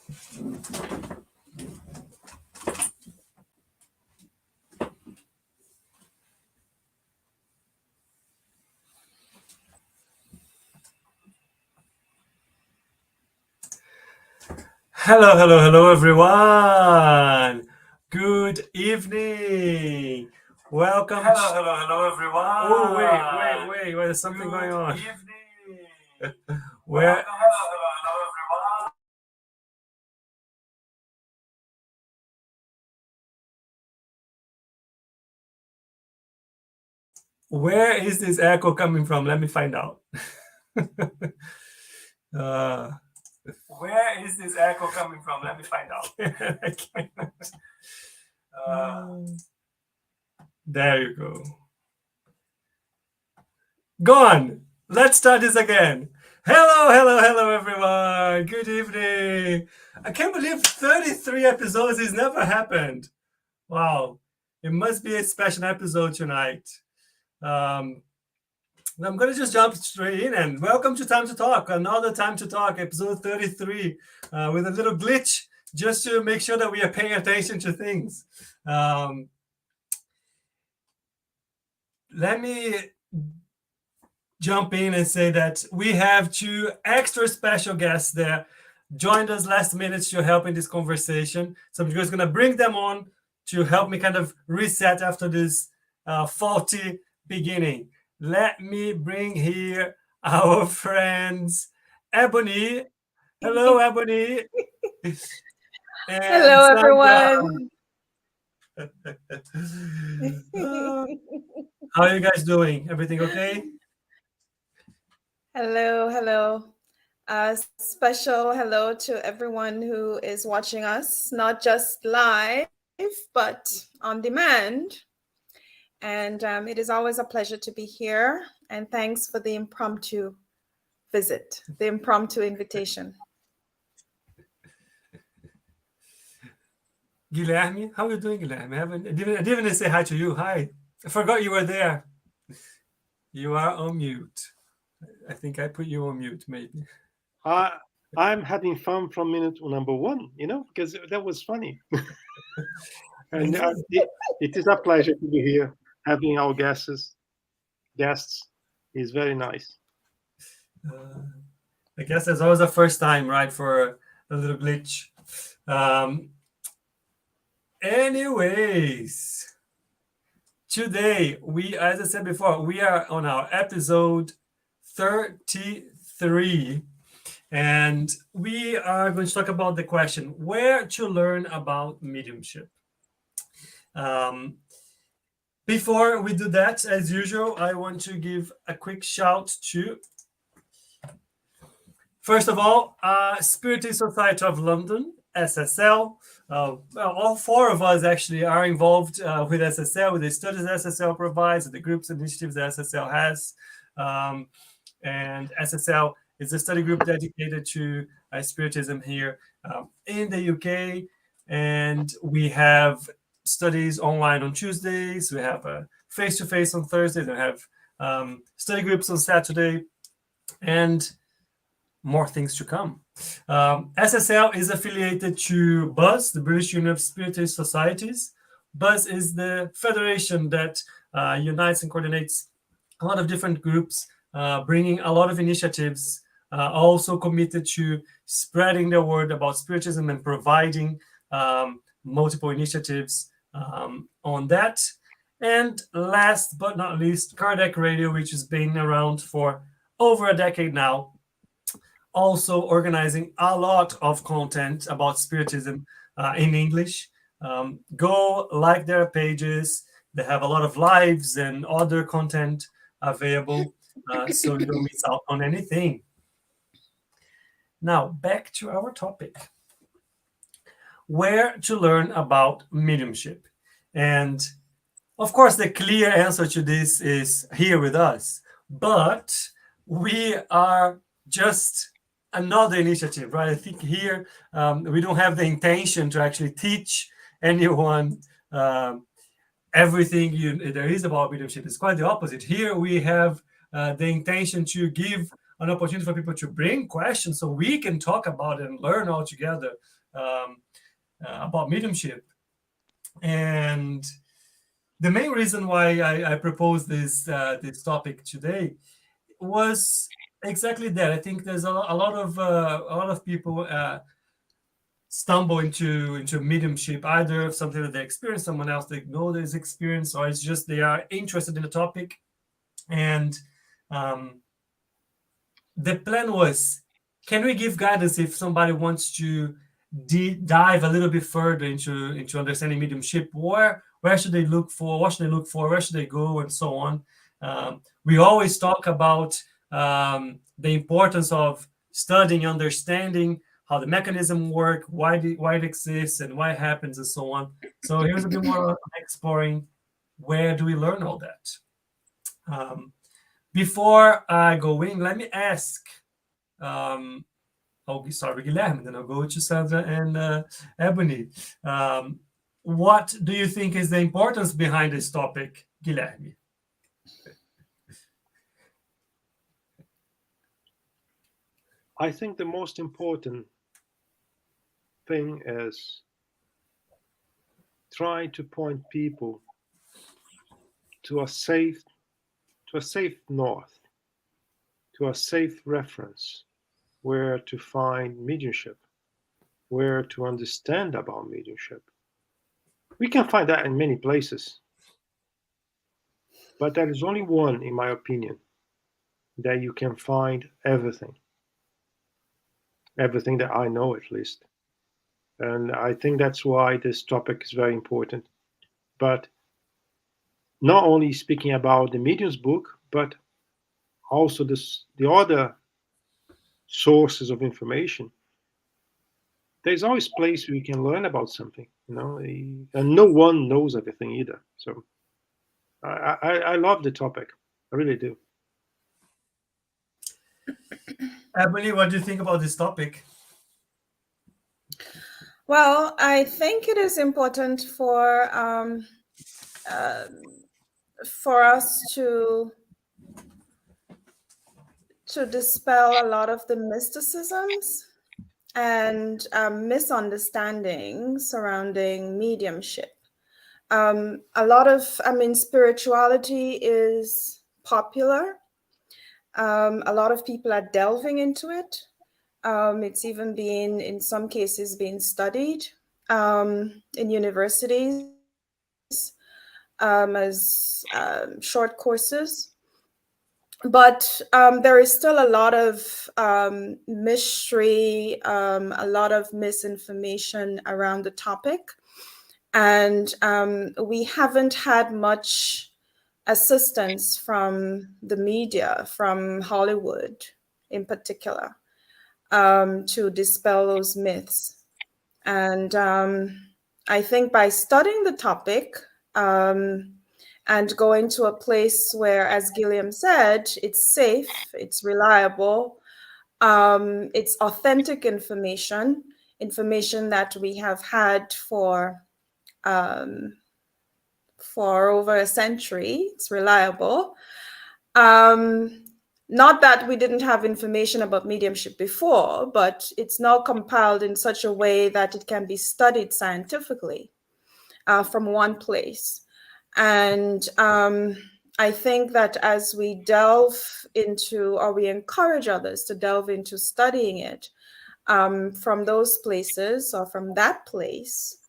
Hello, hello, hello, everyone. Good evening. Welcome. Hello, hello, hello, everyone. Oh, wait. There's something going on. Good evening. Where? Welcome. Hello, everyone. Where is this echo coming from? Let me find out. Where is this echo coming from? Let me find out. I cannot. There you go. Gone. Let's start this again. Hello, hello, hello, everyone. Good evening. I can't believe 33 episodes has never happened. Wow. It must be a special episode tonight. I'm going to just jump straight in and welcome to Time to Talk, another Time to Talk, episode 33, with a little glitch just to make sure that we are paying attention to things. Let me jump in and say that we have two extra special guests that joined us last minute to help in this conversation. So I'm just going to bring them on to help me kind of reset after this faulty beginning. Let me bring here our friends, Ebony. Hello, Ebony. Hello, everyone. How are you guys doing? Everything okay? Hello. Special hello to everyone who is watching us, not just live, but on demand. And it is always a pleasure to be here. And thanks for the impromptu visit, the impromptu invitation. Guilherme, how are you doing, Guilherme? I didn't even say hi to you. Hi. I forgot you were there. You are on mute. I think I put you on mute, maybe. I'm having fun from minute number one, because that was funny. And it is a pleasure to be here. Having our guests is very nice. I guess there's always a first time, right, for a little glitch. Anyways, today as I said before, we are on our episode 33, and we are going to talk about the question, where to learn about mediumship. Before we do that, as usual, I want to give a quick shout to, first of all, Spiritist Society of London, SSL. All four of us actually are involved with SSL, with the studies SSL provides, the groups and initiatives that SSL has. And SSL is a study group dedicated to Spiritism here in the UK. And we have studies online on Tuesdays. We have a face-to-face on Thursdays. We have study groups on Saturday. And more things to come. SSL is affiliated to BUS, the British Union of Spiritist Societies. BUS is the federation that unites and coordinates a lot of different groups, bringing a lot of initiatives, also committed to spreading the word about Spiritism and providing multiple initiatives on that. And last but not least, Kardec Radio, which has been around for over a decade now, also organizing a lot of content about Spiritism in English. Go like their pages. They have a lot of lives and other content available, so you don't miss out on anything. Now, back to our topic. Where to learn about mediumship. And of course, the clear answer to this is here with us. But we are just another initiative, right? I think here we don't have the intention to actually teach anyone everything there is about mediumship. It's quite the opposite. Here we have the intention to give an opportunity for people to bring questions so we can talk about it and learn all together about mediumship. And the main reason why I proposed this topic today was exactly that. I think there's a lot of people stumble into mediumship, either something that they experience, someone else they know there's experience, or it's just they are interested in the topic. And the plan was, can we give guidance if somebody wants to dive a little bit further into understanding mediumship? Where should they look for? What should they look for? Where should they go? And so on. We always talk about the importance of studying, understanding how the mechanism work, why it exists, and why it happens, and so on. So here's a bit more exploring where do we learn all that. Before I go in, let me ask. I'll start with Guilherme, then I'll go to Sandra and Ebony. What do you think is the importance behind this topic, Guilherme? I think the most important thing is try to point people to a safe north, to a safe reference, where to find mediumship, where to understand about mediumship. We can find that in many places, but there is only one, in my opinion, that you can find everything that I know, at least. And I think that's why this topic is very important. But not only speaking about the medium's book, but also the other sources of information. There's always a place where you can learn about something, and no one knows everything either. So I love the topic. I really do. Ebony, what do you think about this topic? Well, I think it is important for us to dispel a lot of the mysticisms and misunderstandings surrounding mediumship. A lot of, spirituality is popular. A lot of people are delving into it. It's even been, in some cases, being studied in universities as short courses. But there is still a lot of mystery, a lot of misinformation around the topic. And we haven't had much assistance from the media, from Hollywood in particular, to dispel those myths. And I think by studying the topic, and going to a place where, as Guilherme said, it's safe, it's reliable, it's authentic information that we have had for over a century. It's reliable. Not that we didn't have information about mediumship before, but it's now compiled in such a way that it can be studied scientifically from one place. And I think that as we delve into, or we encourage others to delve into studying it from those places or from that place,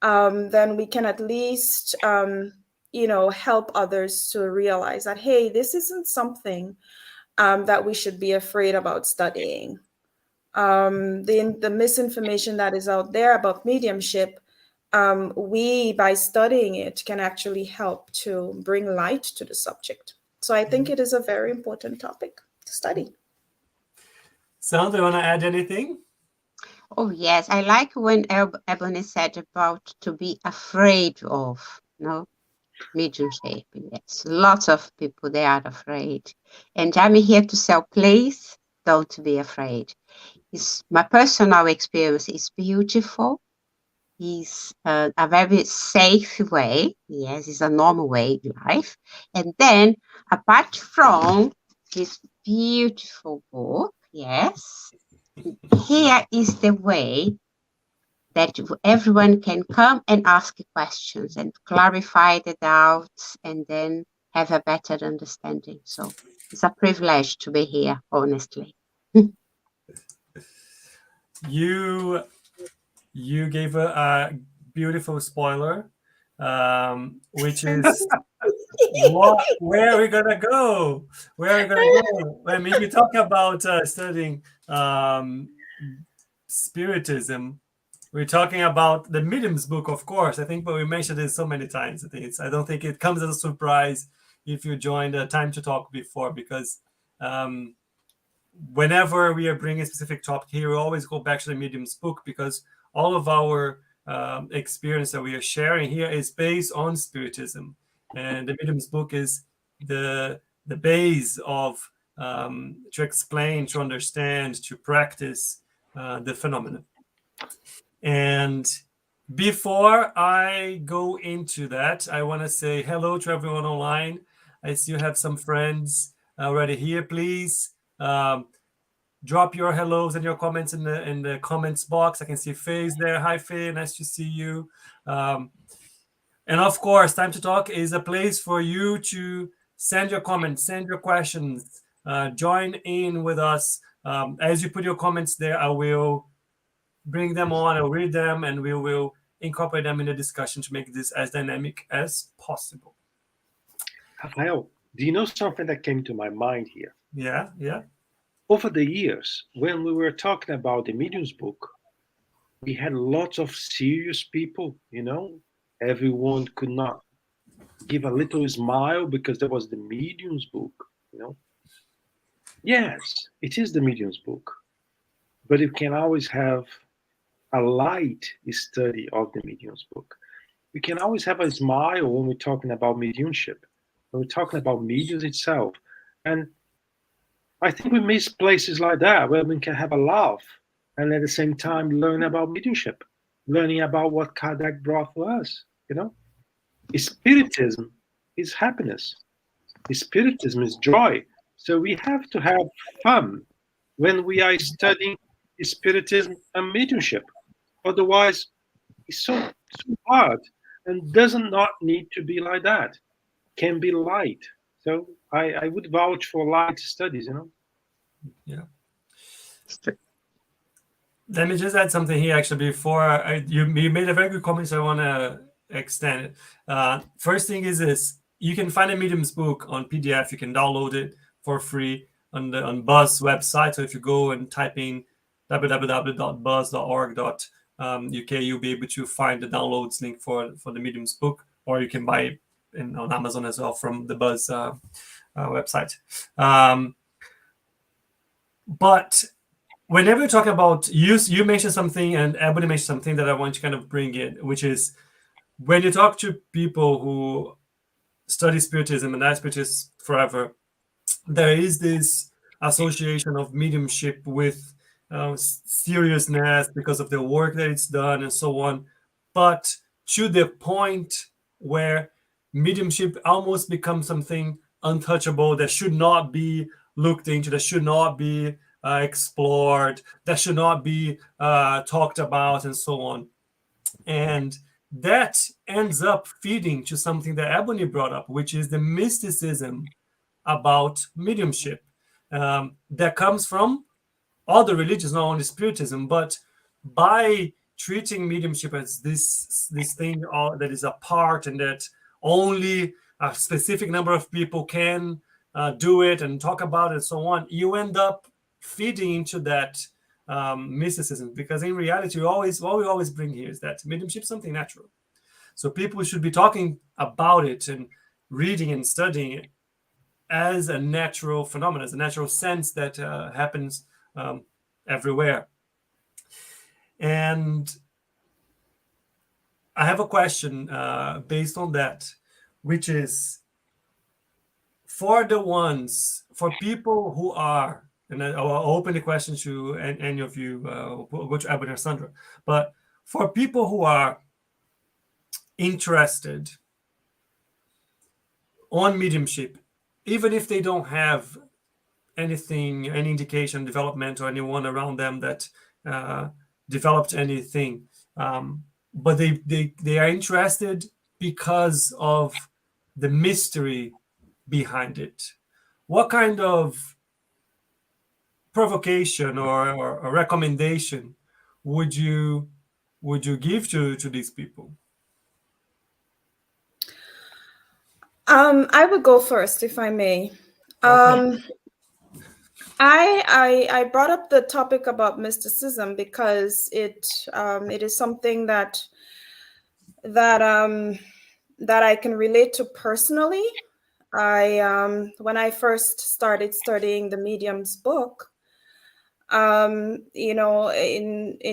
then we can at least, help others to realize that, hey, this isn't something that we should be afraid about studying. The misinformation that is out there about mediumship, we, by studying it, can actually help to bring light to the subject. So I think it is a very important topic to study. Sandra, do you want to add anything? Oh, yes. I like when Ebony said about to be afraid of, mediumship. Yes, lots of people, they are afraid. And I'm here to say, please don't be afraid. My personal experience is beautiful. It's a very safe way. Yes, it's a normal way in life. And then, apart from this beautiful book. Yes. Here is the way that everyone can come and ask questions and clarify the doubts and then have a better understanding. So it's a privilege to be here, honestly. You gave a beautiful spoiler, which is where are we gonna go? Where are we gonna go? I mean, you talk about studying Spiritism. We're talking about the Mediums book, of course. I think, but we mentioned it so many times. I don't think it comes as a surprise if you joined Time to Talk before, because whenever we are bringing a specific topic here, we always go back to the Mediums book, because all of our experience that we are sharing here is based on Spiritism, and the Mediums book is the base of to explain, to understand, to practice the phenomenon. And before I go into that, I want to say hello to everyone online. I see you have some friends already here. Please drop your hellos and your comments in the comments box. I can see Faye's there. Hi, Faye. Nice to see you. And of course, Time to Talk is a place for you to send your comments, send your questions, join in with us. As you put your comments there, I will bring them on, I'll read them, and we will incorporate them in the discussion to make this as dynamic as possible. Rafael, do you know something that came to my mind here? Yeah. Over the years, when we were talking about the Mediums book, we had lots of serious people, Everyone could not give a little smile because there was the Mediums book, Yes, it is the Mediums book, but you can always have a light study of the Mediums book. We can always have a smile when we're talking about mediumship, when we're talking about mediums itself. And I think we miss places like that where we can have a laugh and at the same time learn about mediumship, learning about what Kardec brought for us, Spiritism is happiness. Spiritism is joy. So we have to have fun when we are studying Spiritism and mediumship. Otherwise, it's so hard and doesn't not need to be like that. Can be light. So I would vouch for light studies, Yeah. Let me just add something here, actually, before you made a very good comment, so I want to extend it. First thing is this: you can find a Mediums book on PDF. You can download it for free on Buzz website. So if you go and type in www.buzz.org.uk, you'll be able to find the downloads link for the Mediums book, or you can buy it on Amazon as well from the Buzz website. But whenever you're talking about you mentioned something, and Ebony mentioned something that I want to kind of bring in, which is when you talk to people who study Spiritism and are Spiritists forever, there is this association of mediumship with seriousness because of the work that it's done and so on, but to the point where mediumship almost becomes something untouchable that should not be looked into, that should not be explored, that should not be talked about, and so on. And that ends up feeding to something that Ebony brought up, which is the mysticism about mediumship that comes from other religions, not only Spiritism, but by treating mediumship as this thing that is apart and that only a specific number of people can do it and talk about it and so on, you end up feeding into that mysticism, because in reality, what we always bring here is that mediumship is something natural. So people should be talking about it and reading and studying it as a natural phenomenon, as a natural sense that happens everywhere. And I have a question based on that, which is for people who are, and I'll open the question to any of you, go to Ebony or Sandra, but for people who are interested on mediumship, even if they don't have anything, any indication, development, or anyone around them that developed anything. But they are interested because of the mystery behind it. What kind of provocation or a recommendation would you give to these people? I would go first, if I may. Okay. I brought up the topic about mysticism because it is something that I can relate to personally. When I first started studying the Medium's book, in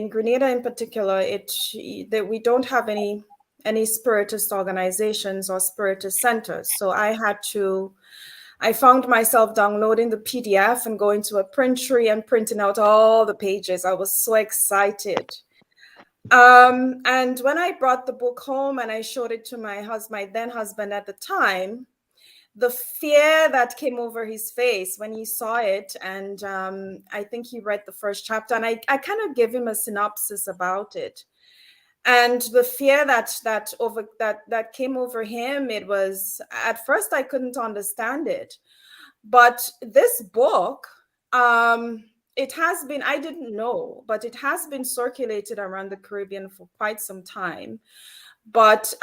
Grenada in particular, that we don't have any Spiritist organizations or Spiritist centers. So I found myself downloading the PDF and going to a print tree and printing out all the pages. I was so excited. And when I brought the book home and I showed it to my then husband at the time, the fear that came over his face when he saw it, and I think he read the first chapter, and I kind of gave him a synopsis about it. And the fear that came over him, it was, at first I couldn't understand it. But this book, it has been, I didn't know, but it has been circulated around the Caribbean for quite some time. But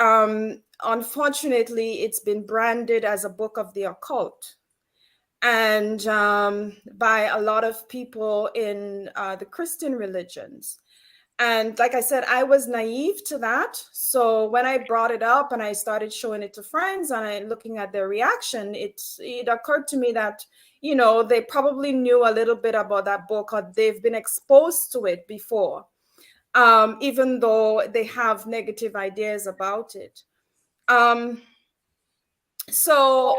unfortunately, it's been branded as a book of the occult. And by a lot of people in the Christian religions. And like I said, I was naive to that. So when I brought it up and I started showing it to friends and looking at their reaction, it occurred to me that, they probably knew a little bit about that book, or they've been exposed to it before, even though they have negative ideas about it. So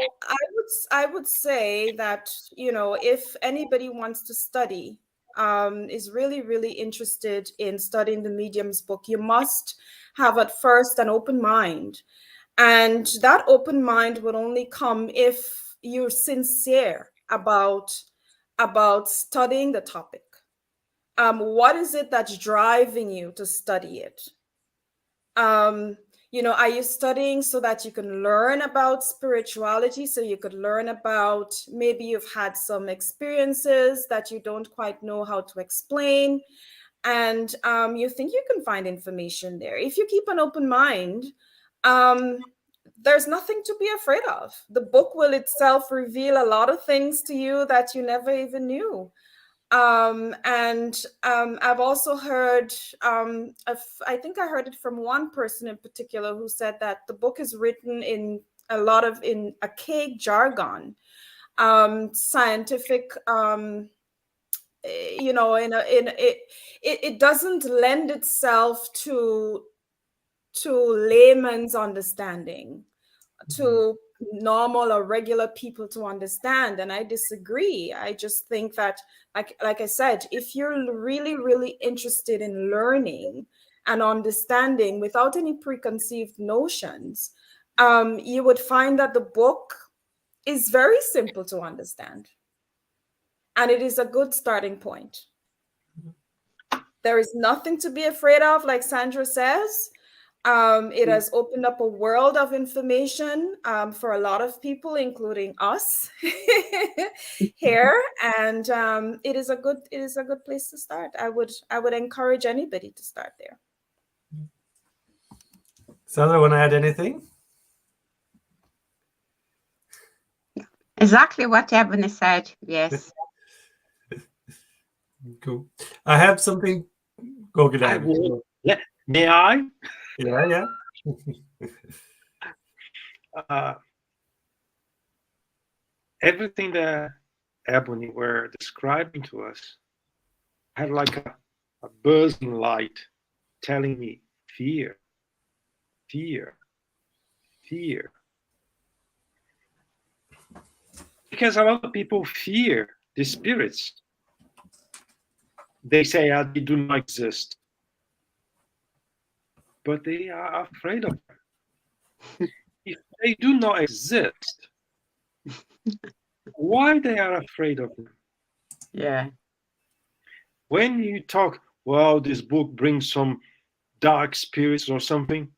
I would say that, if anybody wants to study, is really, really interested in studying the Medium's book, you must have at first an open mind. And that open mind will only come if you're sincere about studying the topic. What is it that's driving you to study it? Are you studying so that you can learn about spirituality, so you could learn about, maybe you've had some experiences that you don't quite know how to explain, and you think you can find information there? If you keep an open mind, there's nothing to be afraid of. The book will itself reveal a lot of things to you that you never even knew. I've also heard, I think I heard it from one person in particular who said that the book is written in archaic jargon, scientific, it doesn't lend itself to layman's understanding, to normal or regular people to understand. And I disagree. I just think that, like I said, if you're really, really interested in learning and understanding without any preconceived notions, you would find that the book is very simple to understand. And it is a good starting point. There is nothing to be afraid of, like Sandra says. It has opened up a world of information for a lot of people, including us here, and it is a good place to start. I would encourage anybody to start there. Sandra, want to add anything? Exactly what Ebony said. Yes. Cool. I have something. Go, Guilherme. May I? Yeah. Everything that Ebony were describing to us had like a buzzing light telling me fear. Because a lot of people fear the spirits. They say they do not exist, but they are afraid of them. If they do not exist, why they are afraid of them. Yeah. When you talk, well, this book brings some dark spirits or something,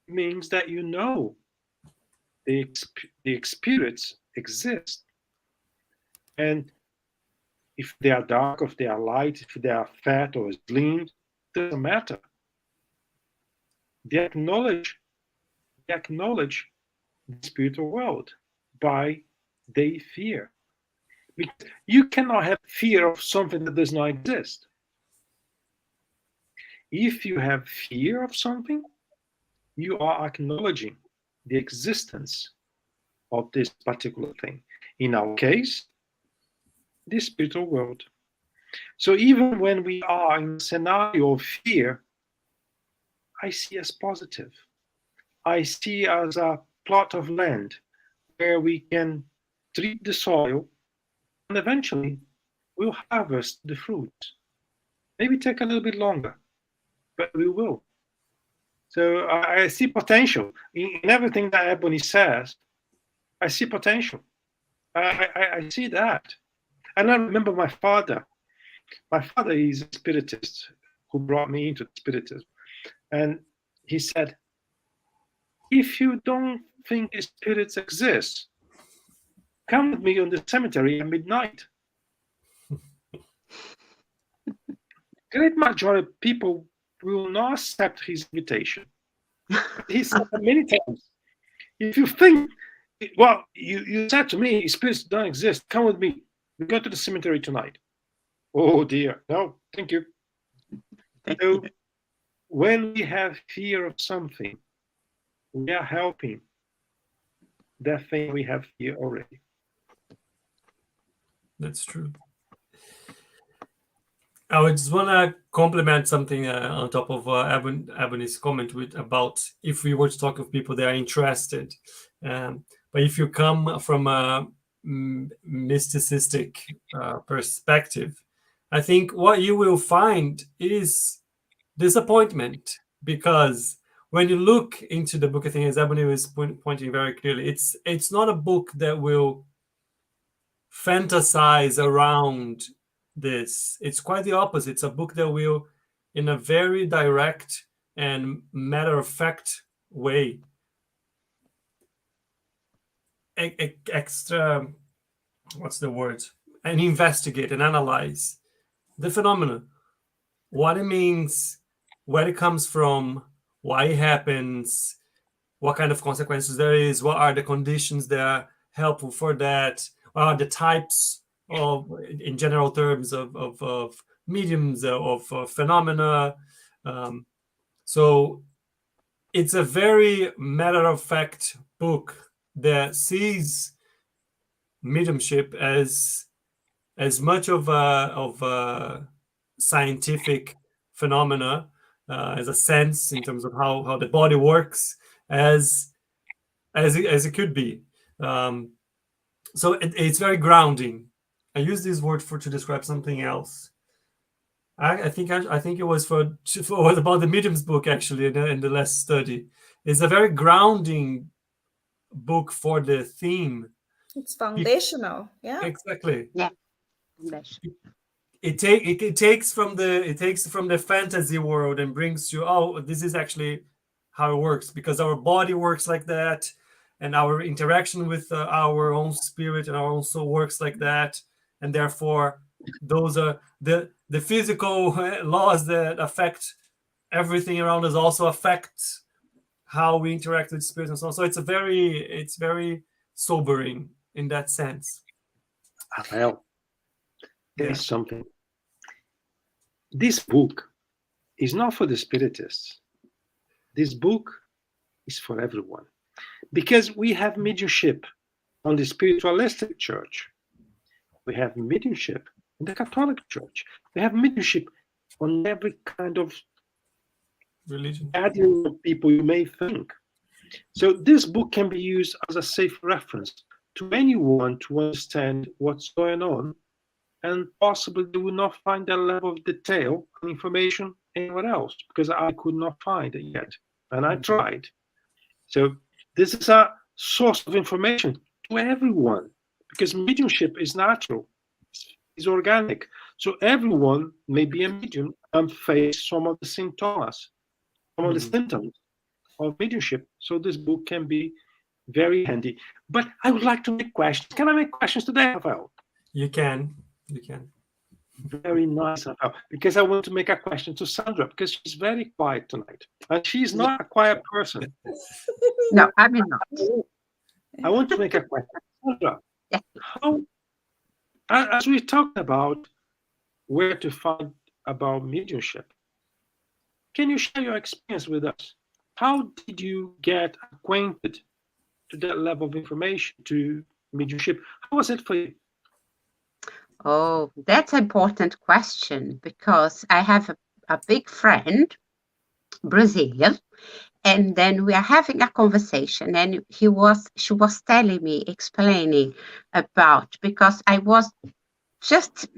means that you know the spirits exist. And if they are dark, if they are light, if they are fat or slim, doesn't matter. They acknowledge the spiritual world by their fear. Because you cannot have fear of something that does not exist. If you have fear of something, you are acknowledging the existence of this particular thing. In our case, the spiritual world. So even when we are in a scenario of fear, I see as positive. I see as a plot of land where we can treat the soil and eventually we'll harvest the fruit. Maybe take a little bit longer, but we will. So I see potential in everything that Ebony says. I see potential. I see that. And I remember my father. My father is a Spiritist who brought me into Spiritism. And he said, if you don't think spirits exist, come with me on the cemetery at midnight. Great majority of people will not accept his invitation. He said many times, if you think, well, you said to me, spirits don't exist, come with me. We go to the cemetery tonight. Oh dear, no, thank you. So when we have fear of something, we are helping that thing we have fear already. That's true. I would just want to complement something on top of Ebony's comment about if we were to talk with people, they are interested. But if you come from a mysticistic perspective, I think what you will find is disappointment, because when you look into the book, I think as Ebony was pointing very clearly, it's not a book that will fantasize around this. It's quite the opposite. It's a book that will, in a very direct and matter-of-fact way, what's the word? And investigate and analyze the phenomena, what it means, where it comes from, why it happens, what kind of consequences there is, what are the conditions that are helpful for that, what are the types of, in general terms, of mediums, of phenomena. So it's a very matter-of-fact book that sees mediumship as much of a scientific phenomena, as a sense in terms of how the body works, as it could be. So it's very grounding. I use this word to describe something else. I think it was was about the mediums book actually in the last study. It's a very grounding book for the theme. It's foundational. Yeah. Exactly. Yeah. It takes from the fantasy world and brings you, oh, this is actually how it works, because our body works like that, and our interaction with our own spirit and our own soul works like that, and therefore those are the physical laws that affect everything around us also affect how we interact with spirit and so on. So it's very sobering in that sense. Rafael, there's something. This book is not for the Spiritists. This book is for everyone. Because we have mediumship on the spiritualistic church. We have mediumship in the Catholic Church. We have mediumship on every kind of religion of people you may think. So this book can be used as a safe reference to anyone to understand what's going on, and possibly they will not find that level of detail and information anywhere else, because I could not find it yet, and I tried. So this is a source of information to everyone, because mediumship is natural, it's organic. So everyone may be a medium and face some of the symptoms, of mediumship. So this book can be very handy. But I would like to make questions. Can I make questions today, Rafael? You can. Very nice, Rafael. Because I want to make a question to Sandra, because she's very quiet tonight. And she's not a quiet person. No, I mean not. I want to make a question. Sandra, Yeah. how, as we talked about where to find about mediumship, can you share your experience with us? How did you get acquainted to that level of information, to mediumship? How was it for you? Oh, that's an important question, because I have a big friend, Brazilian, and then we are having a conversation, and she was telling me, explaining about, because I was just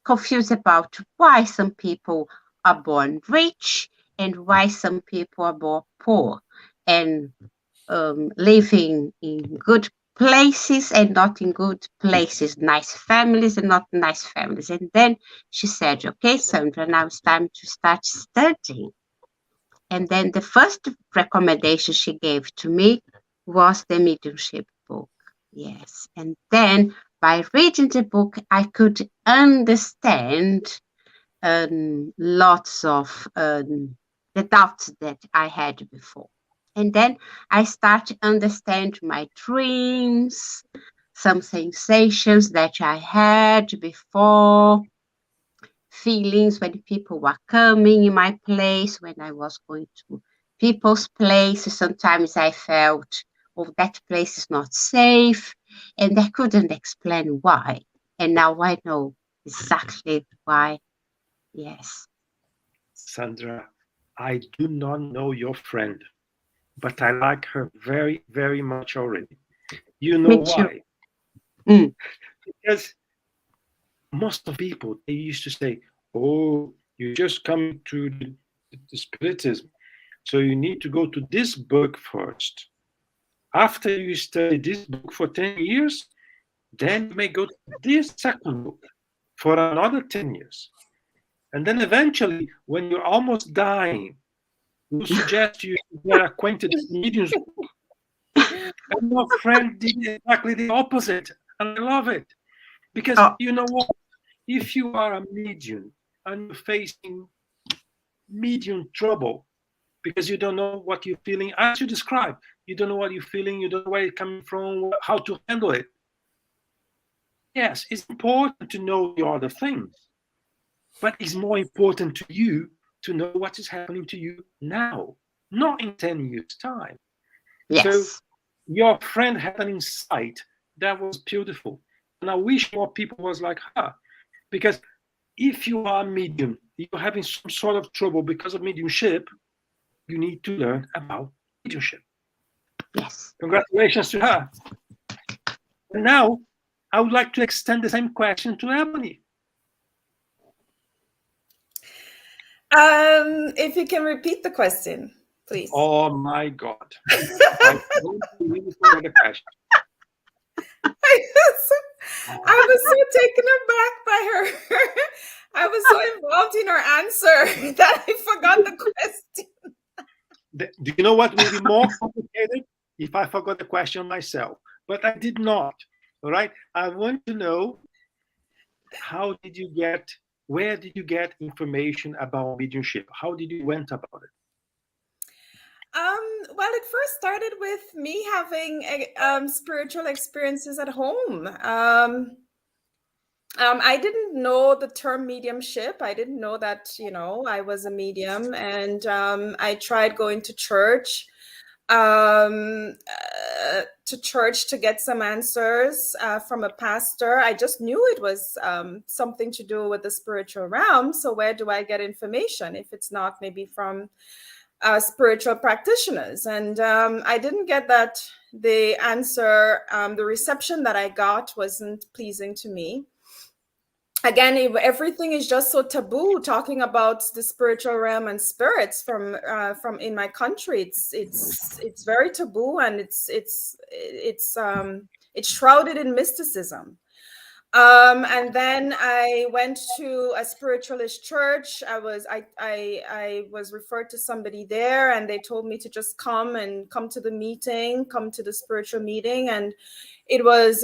confused about why some people are born rich and why some people are born poor, and living in good places and not in good places, nice families and not nice families. And then she said, okay, Sandra, now it's time to start studying. And then the first recommendation she gave to me was the mediumship book. Yes. And then by reading the book, I could understand lots of the doubts that I had before. And then I start to understand my dreams, some sensations that I had before, feelings when people were coming in my place, when I was going to people's places. Sometimes I felt, oh, that place is not safe, and I couldn't explain why. And now I know exactly why. Yes. Sandra, I do not know your friend, but I like her very, very much already. You know why? Because most of people, they used to say, oh, you just come to the Spiritism, so you need to go to this book first. After you study this book for 10 years, then you may go to this second book for another 10 years. And then eventually, when you're almost dying, we suggest you get acquainted with mediums. And my friend did exactly the opposite, and I love it. Because you know what? If you are a medium and you're facing medium trouble because you don't know what you're feeling, as you described, you don't know what you're feeling, you don't know where it's coming from, how to handle it. Yes, it's important to know the other things, but it's more important to you to know what is happening to you now, not in 10 years' time. Yes. So your friend had an insight that was beautiful. And I wish more people was like her. Because if you are a medium, you're having some sort of trouble because of mediumship, you need to learn about mediumship. Yes. Congratulations to her. And now, I would like to extend the same question to Ebony. If you can repeat the question, please. Oh my God. I don't really know the question. I was so taken aback by her. I was so involved in her answer that I forgot the question. Do you know what would be more complicated? If I forgot the question myself. But I did not. All right. I want to know, where did you get information about mediumship? How did you went about it? Well, it first started with me having spiritual experiences at home. I didn't know the term mediumship. I didn't know that, I was a medium, and I tried going to church to get some answers from a pastor. I just knew it was something to do with the spiritual realm. So where do I get information if it's not maybe from spiritual practitioners? And I didn't get that. The answer, the reception that I got wasn't pleasing to me. Again, everything is just so taboo. Talking about the spiritual realm and spirits from in my country, it's very taboo, and it's It's shrouded in mysticism. And then I went to a spiritualist church. I was referred to somebody there, and they told me to just come to the meeting, come to the spiritual meeting. And it was,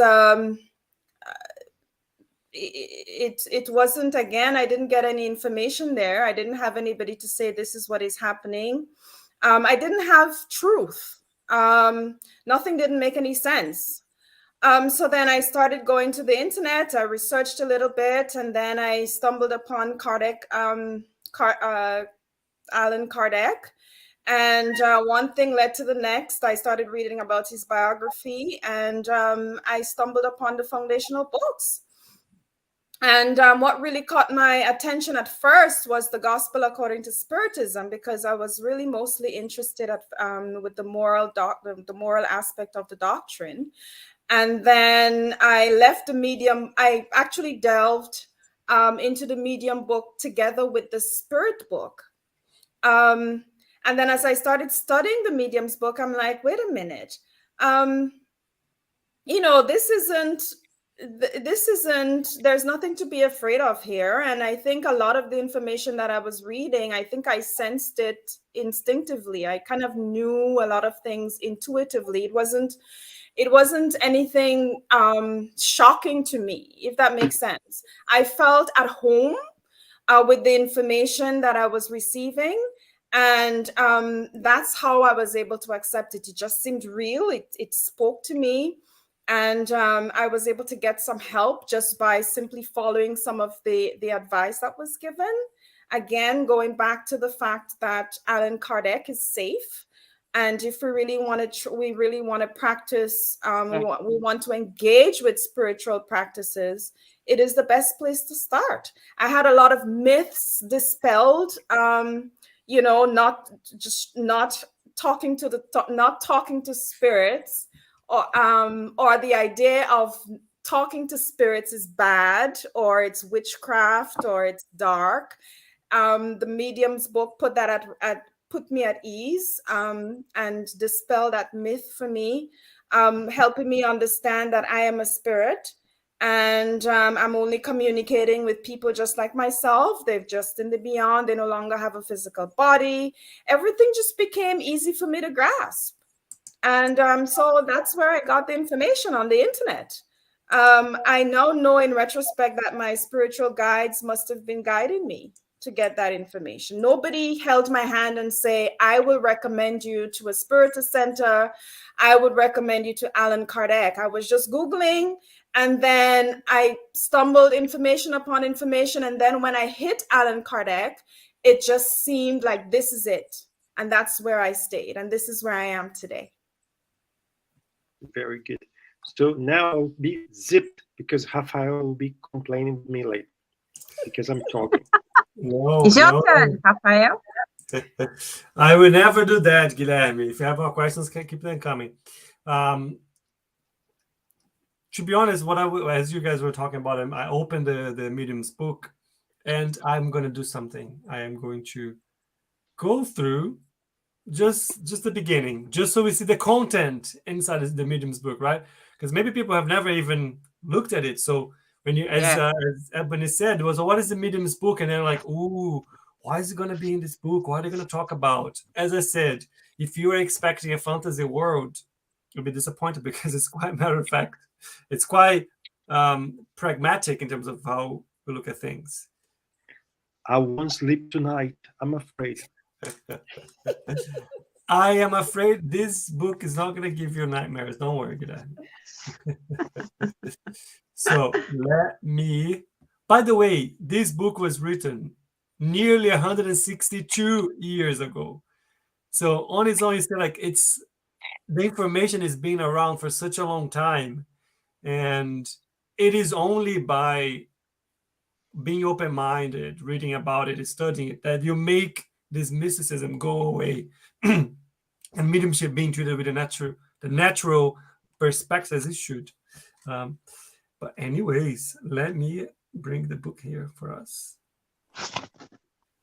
it wasn't, again, I didn't get any information there. I didn't have anybody to say, this is what is happening. I didn't have truth. Nothing didn't make any sense. So then I started going to the internet. I researched a little bit, and then I stumbled upon Alan Kardec. And one thing led to the next. I started reading about his biography, and I stumbled upon the foundational books. And what really caught my attention at first was the Gospel according to Spiritism, because I was really mostly interested with the moral aspect of the doctrine. And then I left the medium. I actually delved into the medium book together with the spirit book. And then as I started studying the medium's book, I'm like, wait a minute. This isn't, there's nothing to be afraid of here. And I think a lot of the information that I was reading, I think I sensed it instinctively. I kind of knew a lot of things intuitively. It wasn't anything shocking to me, if that makes sense. I felt at home with the information that I was receiving. And that's how I was able to accept it. It just seemed real. It spoke to me. And I was able to get some help just by simply following some of the advice that was given. Again, going back to the fact that Allan Kardec is safe. And if we really want to practice, we want to engage with spiritual practices, it is the best place to start. I had a lot of myths dispelled, not talking to spirits, or the idea of talking to spirits is bad, or it's witchcraft, or it's dark. The medium's book put me at ease and dispel that myth for me, helping me understand that I am a spirit, and I'm only communicating with people just like myself. They've just in the beyond. They no longer have a physical body. Everything just became easy for me to grasp. And so that's where I got the information on the internet. I now know in retrospect that my spiritual guides must have been guiding me to get that information. Nobody held my hand and say, I will recommend you to a Spiritist center. I would recommend you to Allan Kardec. I was just Googling, and then I stumbled information upon information. And then when I hit Allan Kardec, it just seemed like this is it. And that's where I stayed. And this is where I am today. Very good. So now I'll be zipped because Rafael will be complaining to me later because I'm talking. It's your turn, Rafael. I will never do that, Guilherme. If you have more questions, keep them coming. To be honest, as you guys were talking about him, I opened the Medium's book, and I'm going to do something. I am going to go through just the beginning, just so we see the content inside the Medium's book, right? Because maybe people have never even looked at it. So when you, as Ebony said, was what is the Medium's book? And they're like, ooh, why is it going to be in this book? What are they going to talk about? As I said, if you are expecting a fantasy world, you'll be disappointed because it's quite matter of fact. It's quite pragmatic in terms of how we look at things. I won't sleep tonight. I'm afraid. I am afraid this book is not going to give you nightmares. Don't worry, Guilherme. So let me. By the way, this book was written nearly 162 years ago. So on its own, it's like the information is being around for such a long time, and it is only by being open-minded, reading about it, studying it, that you make this mysticism go away, and mediumship being treated with the natural perspective as it should. But anyways, let me bring the book here for us.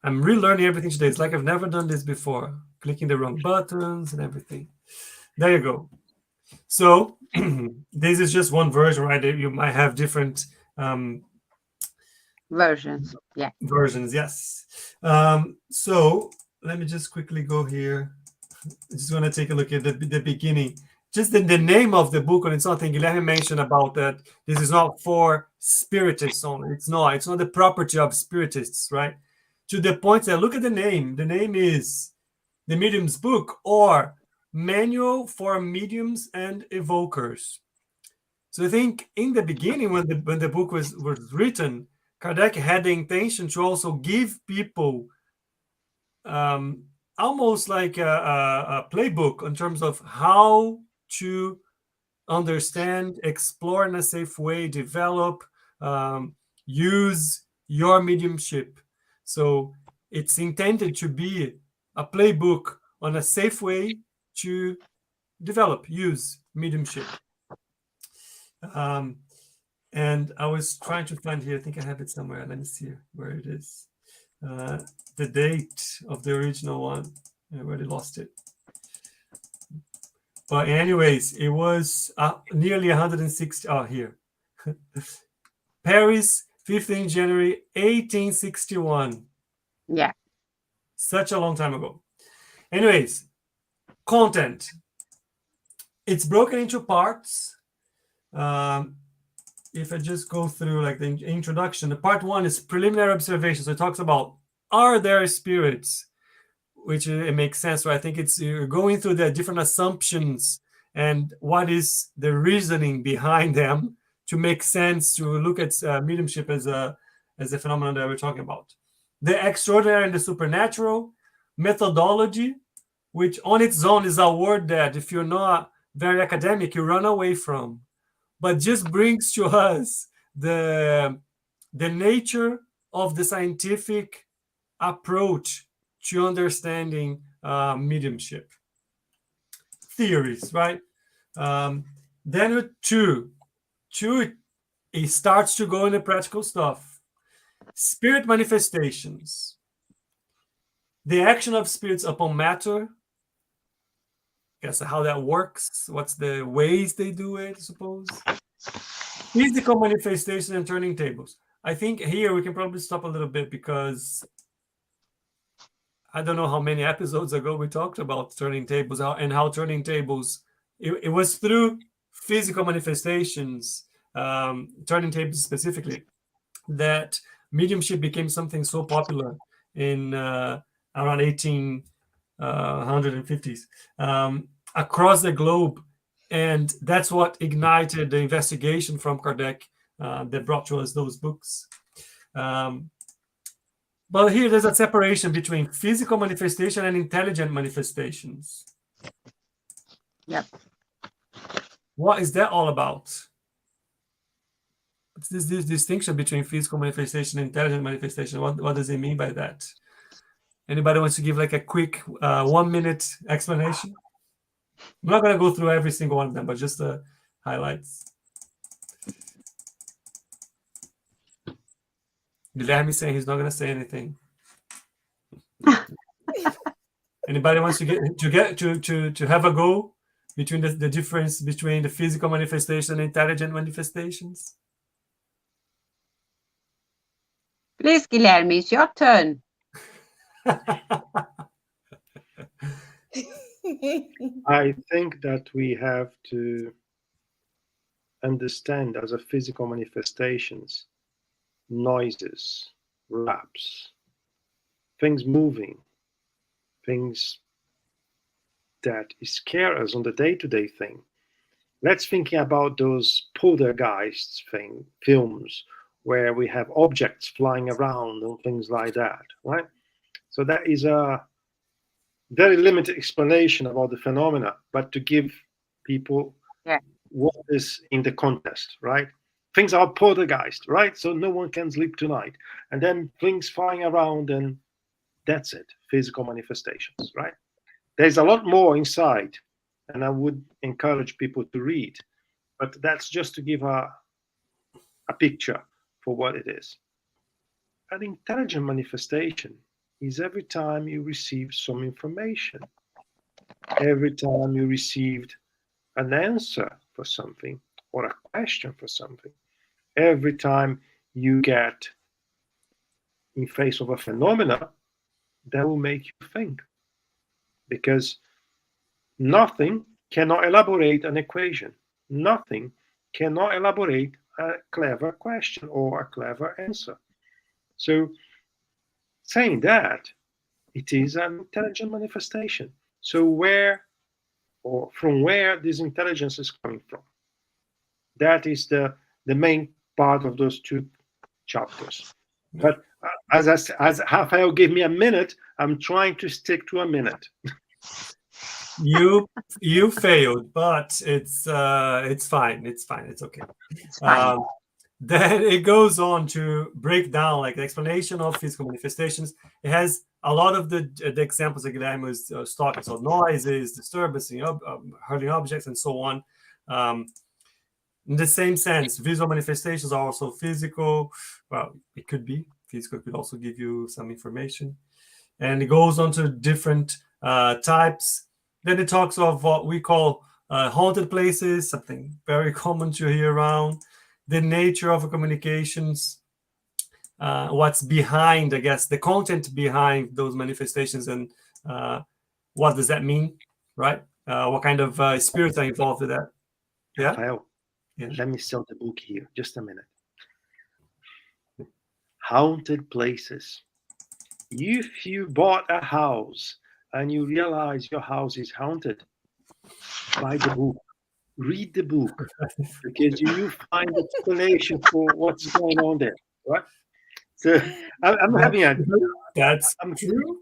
I'm relearning everything today. It's like I've never done this before. Clicking the wrong buttons and everything. There you go. So this is just one version, right? You might have different Versions. Yeah. versions, yes. So let me just quickly go here. I just want to take a look at the beginning. Just the name of the book on its own thing. Guilherme mentioned about that this is not for spiritists only. It's not the property of spiritists, right? To the point that look at the name. The name is The Medium's Book, or Manual for Mediums and Evokers. So I think in the beginning, when the book was written, Kardec had the intention to also give people almost like a playbook in terms of how to understand, explore in a safe way, develop, use your mediumship. So it's intended to be a playbook on a safe way to develop, use mediumship. And I was trying to find here, I think I have it somewhere. Let me see where it is. The date of the original one. I already lost it. But anyways, it was nearly 160. Oh, here. Paris, 15 January 1861. Yeah. Such a long time ago. Anyways, content. It's broken into parts. If I just go through like the introduction, the part 1 is preliminary observation. So it talks about, are there spirits? Which it makes sense, right? I think it's going through the different assumptions and what is the reasoning behind them to make sense, to look at mediumship as a phenomenon that we're talking about. The extraordinary and the supernatural. Methodology, which on its own is a word that if you're not very academic, you run away from, but just brings to us the nature of the scientific approach to understanding mediumship. Theories, right? Then with two, it starts to go into practical stuff. Spirit manifestations. The action of spirits upon matter. Guess how that works. What's the ways they do it, I suppose. Physical manifestation and turning tables. I think here we can probably stop a little bit because I don't know how many episodes ago we talked about turning tables and how turning tables, it was through physical manifestations, turning tables specifically, that mediumship became something so popular in around 1850s across the globe. And that's what ignited the investigation from Kardec that brought to us those books. But here there's a separation between physical manifestation and intelligent manifestations. Yep. What is that all about? What's this distinction between physical manifestation and intelligent manifestation? What does it mean by that? Anybody wants to give like a quick 1 minute explanation? I'm not going to go through every single one of them, but just the highlights. Guilherme saying he's not going to say anything. Anybody wants to have a go between the difference between the physical manifestation and intelligent manifestations? Please, Guilherme, it's your turn. I think that we have to understand as a physical manifestations, noises, raps, things moving, things that scare us on the day-to-day thing. Let's think about those poltergeist films where we have objects flying around and things like that, right? So that is a very limited explanation about the phenomena, but to give people what is in the context, right? Things are poltergeist, right? So no one can sleep tonight. And then things flying around, and that's it, physical manifestations, right? There's a lot more inside, and I would encourage people to read, but that's just to give a picture for what it is. An intelligent manifestation is every time you receive some information, every time you received an answer for something or a question for something, every time you get in face of a phenomena, that will make you think. Because nothing cannot elaborate an equation. Nothing cannot elaborate a clever question or a clever answer. So, saying that, it is an intelligent manifestation. So, where or from where this intelligence is coming from? That is the main part of those two chapters. But as Rafael gave me a minute, I'm trying to stick to a minute. You failed, but it's fine. It's fine. It's okay. It's fine. Then it goes on to break down like the explanation of physical manifestations. It has a lot of the examples that Guilherme was talking, so noises, disturbance, hurting objects, and so on. In the same sense, visual manifestations are also physical. Well, it could be physical. It could also give you some information, and it goes on to different types. Then it talks of what we call haunted places, something very common to hear around. The nature of communications, what's behind, I guess, the content behind those manifestations, and what does that mean, right? What kind of spirits are involved with that? Yeah. Rafael, Yeah. let me sell the book here. Just a minute. Haunted places. If you bought a house and you realize your house is haunted, buy the book. Read the book, because you find explanation for what's going on there, right? So I'm having a... That's true.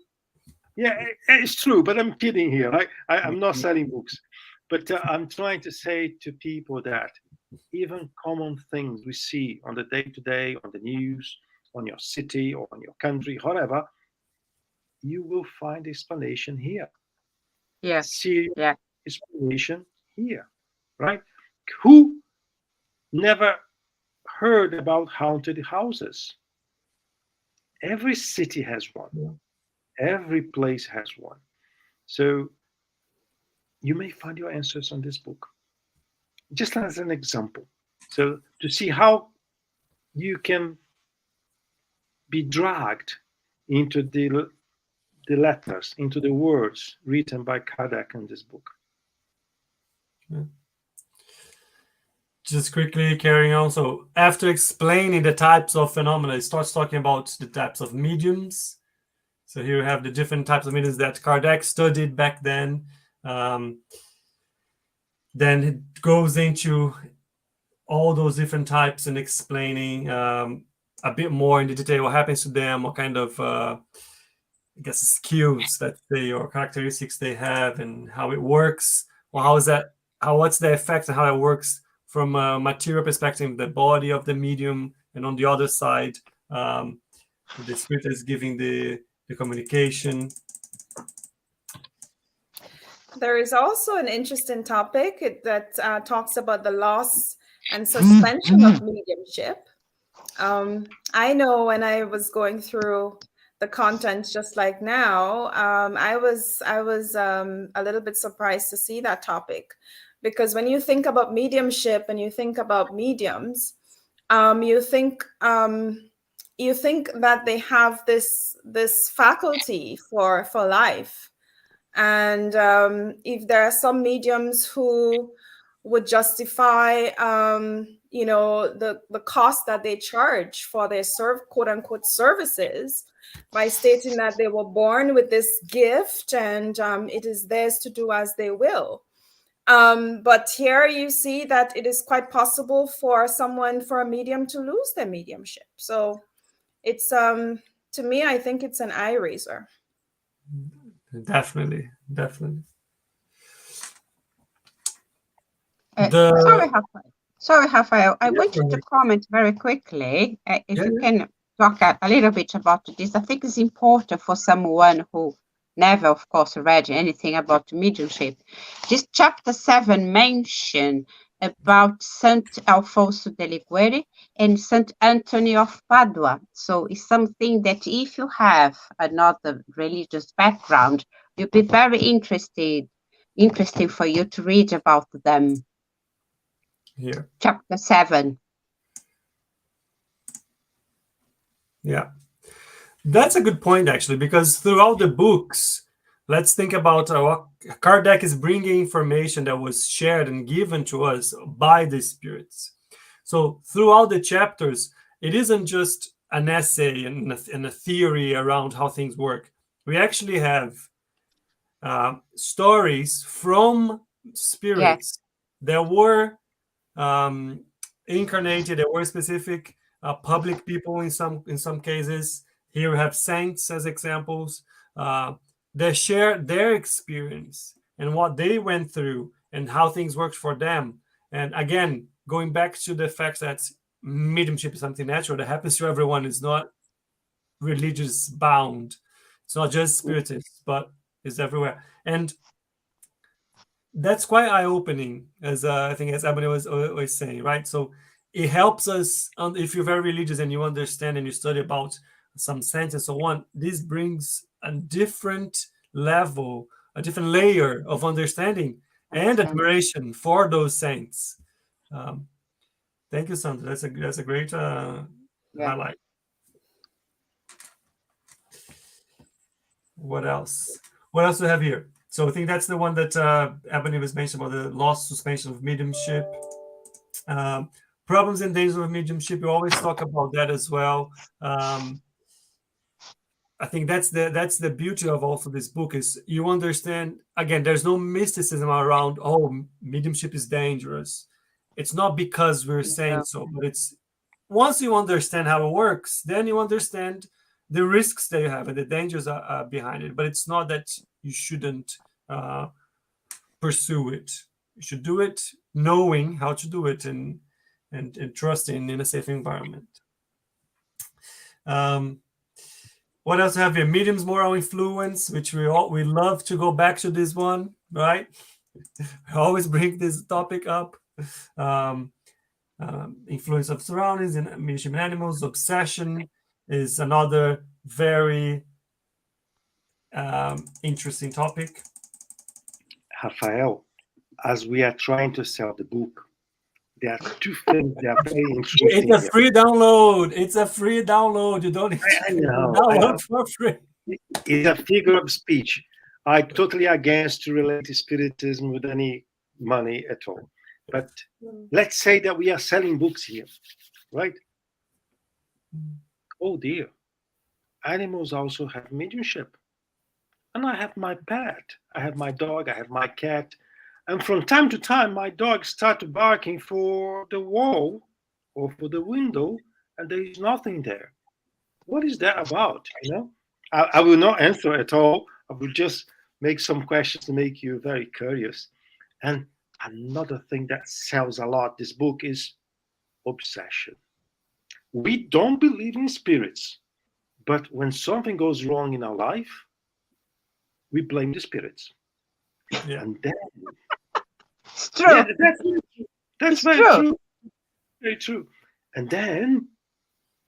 Yeah, it's true, but I'm kidding here, right? I'm not selling books, but I'm trying to say to people that even common things we see on the day-to-day, on the news, on your city or on your country, whatever, you will find explanation here. Yes. Serious Yeah. explanation here, right? Who never heard about haunted houses? Every city has one. Yeah. Every place has one. So you may find your answers on this book. Just as an example. So to see how you can be dragged into the letters, into the words written by Kardec in this book. Yeah. Just quickly carrying on. So after explaining the types of phenomena, it starts talking about the types of mediums. So here you have the different types of mediums that Kardec studied back then. Then it goes into all those different types and explaining a bit more in the detail what happens to them, what kind of I guess skills that they or characteristics they have, and how it works. Well, what's the effect and how it works from a material perspective, the body of the medium, and on the other side, the spirit is giving the communication. There is also an interesting topic that talks about the loss and suspension of mediumship. I know when I was going through the content just like now, I was a little bit surprised to see that topic, because when you think about mediumship and you think about mediums, you think that they have this faculty for life. And if there are some mediums who would justify, the cost that they charge for their quote unquote services by stating that they were born with this gift and it is theirs to do as they will. But here you see that it is quite possible for a medium to lose their mediumship. So it's, to me, I think it's an eye raiser. Definitely. Sorry, Rafael. I wanted to comment very quickly. If you can talk a little bit about this, I think it's important for someone who never, of course, read anything about mediumship. This chapter 7 mention about Saint Alfonso de Liguori and Saint Anthony of Padua. So it's something that if you have another religious background, you'll be very interesting for you to read about them. here. Chapter 7. Yeah. That's a good point, actually, because throughout the books, let's think about what Kardec is bringing information that was shared and given to us by the spirits. So throughout the chapters, it isn't just an essay and a theory around how things work. We actually have stories from spirits that were incarnated, that were specific public people in some cases. Here we have saints as examples that share their experience and what they went through and how things worked for them. And again, going back to the fact that mediumship is something natural that happens to everyone, is not religious bound. It's not just spiritists, but it's everywhere. And that's quite eye-opening, as I think as Ebony was always saying, right? So it helps us, if you're very religious and you understand and you study about some saints and so on, this brings a different level, a different layer of understanding and admiration for those saints. Thank you, Sandra. That's a great highlight. What else? What else do we have here? So I think that's the one that Ebony was mentioning about the lost suspension of mediumship. Problems and dangers of mediumship. We always talk about that as well. I think that's the beauty of also this book, is you understand, again, there's no mysticism around, oh, mediumship is dangerous. It's not because we're saying so, but it's once you understand how it works, then you understand the risks that you have and the dangers are behind it. But it's not that you shouldn't pursue it. You should do it knowing how to do it and trusting in a safe environment. What else have you? Mediums moral influence, which we love to go back to this one, right? I always bring this topic up. Influence of surroundings and mediumship in animals. Obsession is another very interesting topic. Rafael, as we are trying to sell the book, there are two things that are very interesting. It's a free download. It's a free download. You don't need I know. download for free. It's a figure of speech. I'm totally against to relate to spiritism with any money at all. But let's say that we are selling books here, right? Oh dear. Animals also have mediumship. And I have my pet. I have my dog. I have my cat. And from time to time, my dog starts barking for the wall or for the window, and there is nothing there. What is that about? You know, I will not answer at all. I will just make some questions to make you very curious. And another thing that sells a lot, this book, is obsession. We don't believe in spirits, but when something goes wrong in our life, we blame the spirits. Yeah. And then It's true. yeah, that's very true. Very true. And then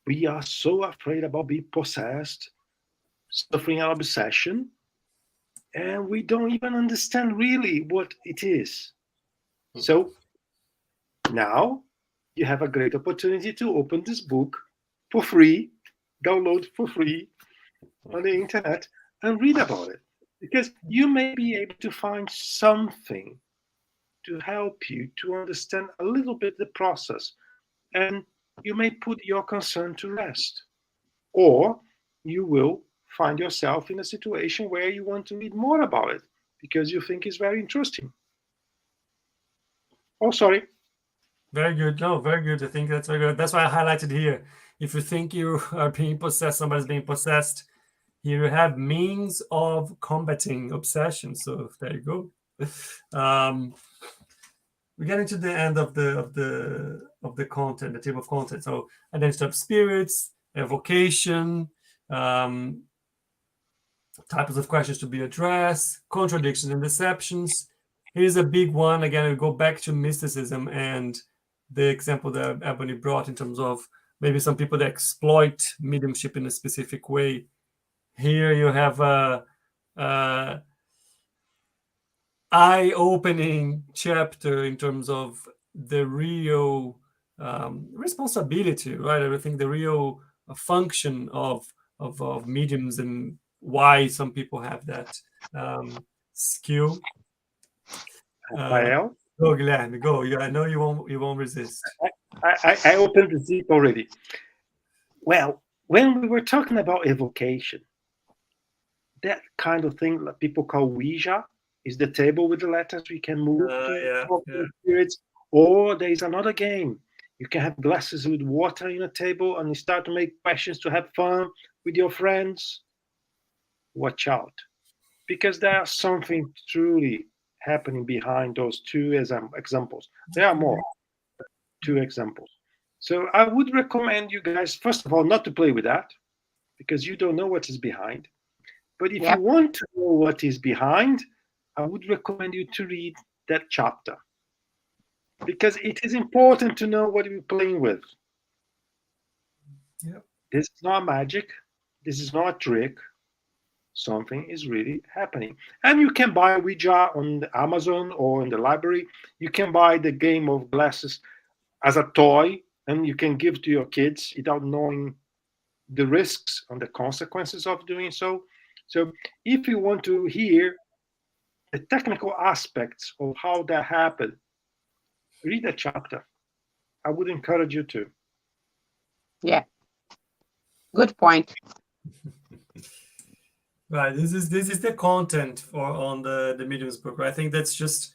we are so afraid about being possessed, suffering an obsession, and we don't even understand really what it is. So now you have a great opportunity to open this book for free, download for free on the internet, and read about it. Because you may be able to find something to help you to understand a little bit the process, and you may put your concern to rest. Or you will find yourself in a situation where you want to read more about it because you think it's very interesting. Oh, sorry. Very good. No, very good. I think that's very good. That's why I highlighted here. If you think you are being possessed, somebody's being possessed, here you have means of combating obsession. So there you go. We're getting to the end of the content, the table of content. So identity of spirits, evocation, types of questions to be addressed, contradictions and deceptions. Here's a big one. Again, we go back to mysticism and the example that Ebony brought in terms of maybe some people that exploit mediumship in a specific way. Here you have a eye-opening chapter in terms of the real responsibility, right? I think the real function of mediums and why some people have that skill. Rafael? Go, Guilherme, go. I know you won't resist. I opened the zip already. Well, when we were talking about evocation, that kind of thing that people call Ouija is the table with the letters we can move to talk to spirits. Or there is another game. You can have glasses with water in a table and you start to make questions to have fun with your friends. Watch out, because there's something truly happening behind those two examples. There are more, 2 examples. So I would recommend you guys, first of all, not to play with that, because you don't know what is behind. But if you want to know what is behind, I would recommend you to read that chapter, because it is important to know what you're playing with. Yep. This is not magic. This is not a trick. Something is really happening. And you can buy Ouija on Amazon or in the library. You can buy the game of glasses as a toy, and you can give to your kids without knowing the risks and the consequences of doing so. So if you want to hear the technical aspects of how that happened, read a chapter. I would encourage you to. Yeah. Good point. Right. This is the content on the mediums book. Right? I think that's just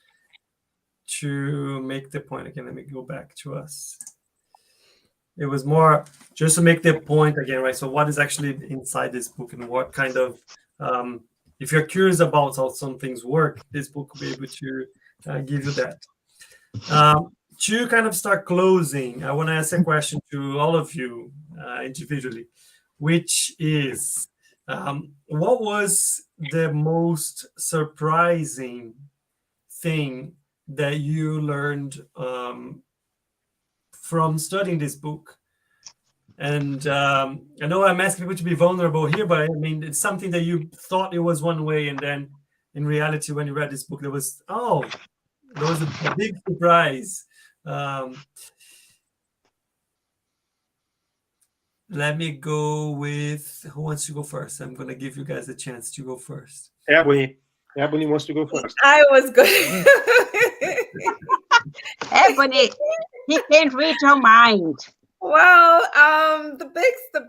to make the point again. Let me go back to us. It was more just to make the point again, right? So what is actually inside this book and what kind of if you're curious about how some things work, this book will be able to give you that. To kind of start closing, I want to ask a question to all of you individually, which is, what was the most surprising thing that you learned from studying this book? And I know I'm asking people to be vulnerable here, but I mean, it's something that you thought it was one way, and then in reality, when you read this book, there was a big surprise. Let me go with, who wants to go first? I'm going to give you guys a chance to go first. Ebony wants to go first. I was good. Ebony, he can't read your mind. Well, the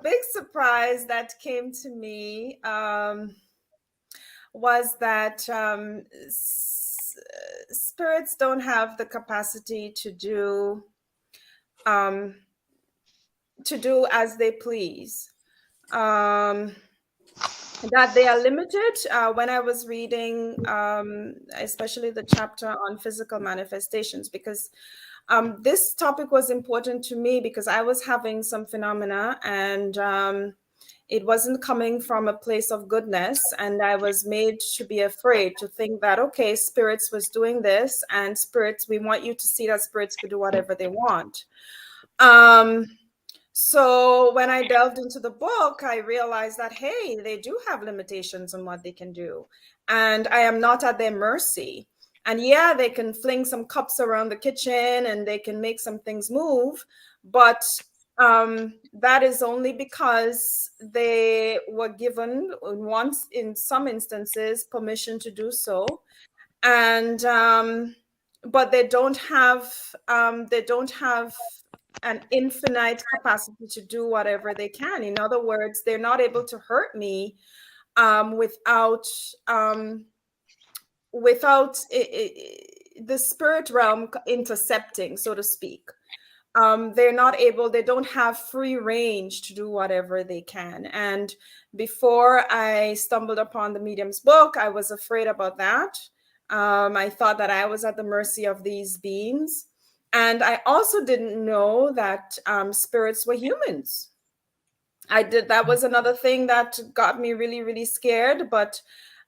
big surprise that came to me was that spirits don't have the capacity to do as they please. That they are limited. When I was reading, especially the chapter on physical manifestations, because this topic was important to me because I was having some phenomena and it wasn't coming from a place of goodness. And I was made to be afraid, to think that, okay, spirits was doing this, and spirits, we want you to see that spirits could do whatever they want. So when I delved into the book, I realized that, hey, they do have limitations on what they can do. And I am not at their mercy. And yeah, they can fling some cups around the kitchen and they can make some things move. But that is only because they were given once, in some instances, permission to do so. And but they don't have an infinite capacity to do whatever they can. In other words, they're not able to hurt me without the spirit realm intercepting, so to speak. They're not able, they don't have free range to do whatever they can. And before I stumbled upon the medium's book, I was afraid about that. I thought that I was at the mercy of these beings. And I also didn't know that spirits were humans. That was another thing that got me really, really scared. But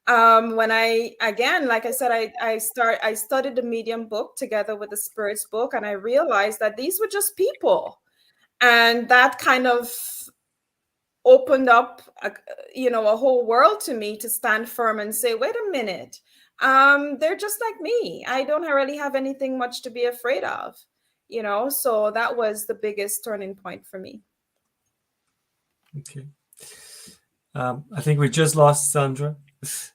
when like I said, I studied the medium book together with the spirits book, and I realized that these were just people. And that kind of opened up, a whole world to me to stand firm and say, wait a minute. They're just like me. I don't really have anything much to be afraid of. you know, so that was the biggest turning point for me. Okay. I think we just lost Sandra.